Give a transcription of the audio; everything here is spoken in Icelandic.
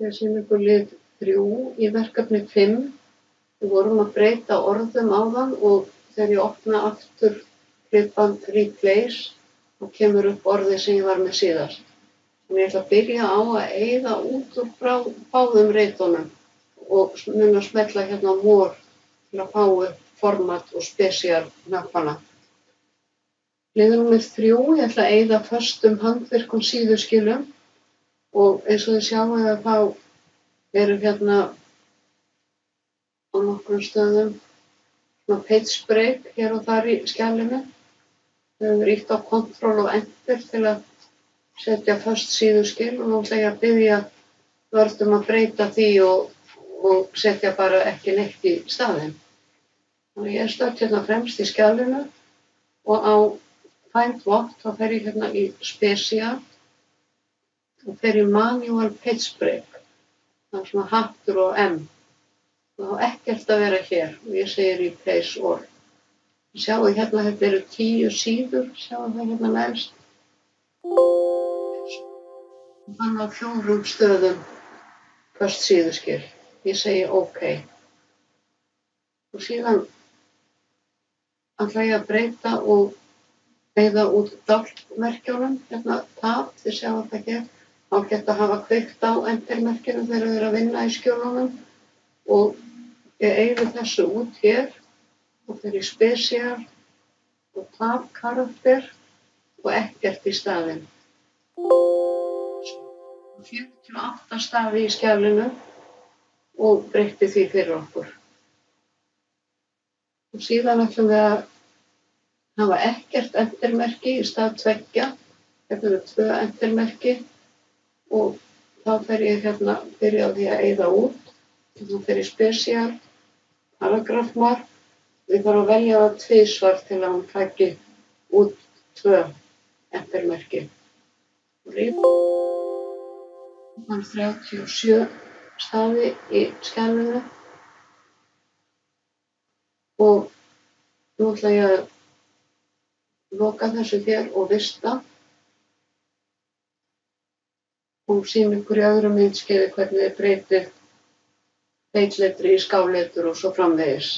Ég sýni ykkur lið 3 í verkefni 5. Við vorum að breyta orðum áðan og þegar ég opna aftur klippan Replace þá kemur upp orðið sem ég var með síðast. Þannig ég ætla að byrja á að eyða út úr báðum reitunum og mun að smella hérna á More til að fá upp format og spesial hnappana. Liður númer 3, ég ætla að eyða föstum handvirkum síðuskilum og eins og þið sjáum að þá eru hérna á nokkrum stöðum svona page break hér og þar í skjalinu. Við höfum ýtt á Ctrl og Enter til að setja föst síðuskil og nú ætla ég að biðja Word að breyta því og setja bara ekki neitt í staðinn. Þannig ég er stödd hérna fremst í skjalinu og á Find What þá fer ég hérna í Special og fer í Manual Page Break. Það er svona hattur og M. Það á ekkert að vera hér og ég segi Replace All. Sjáu hérna, þetta eru 10 síður, sjáu það hérna neðst. Hann á 4 stöðum föst síðuskil. Ég segi OK. Og síðan ætla ég að breyta og eyða út dálkmerkjunum, hérna Tab, þið sjáu það hér. Þá geta að hafa kveikt á Enter-merkjunum þegar þið eru að vinna í skjölunum og ég eyði þessu út hér og fer í Special og Tab karakter og ekkert í staðinn. 48 stafi í skjalinu og breytti því fyrir okkur. Og síðan ætlum við að hafa ekkert Enter-merki í stað 2. Hérna eru 2 Enter-merki og þá fer ég hérna byrja á því að eyða út. Þá fer ég Special, Paragraph Mark. Við þarfum að velja það tvisvar til að hún taki út 2 Enter-merki. Það er 37 stafi í skjalinu og nú ætla ég að loka þessu hér og vista og sýna ykkur í öðru myndskeiði hvernig þið breytið feitletri í skáletur og svo framvegis.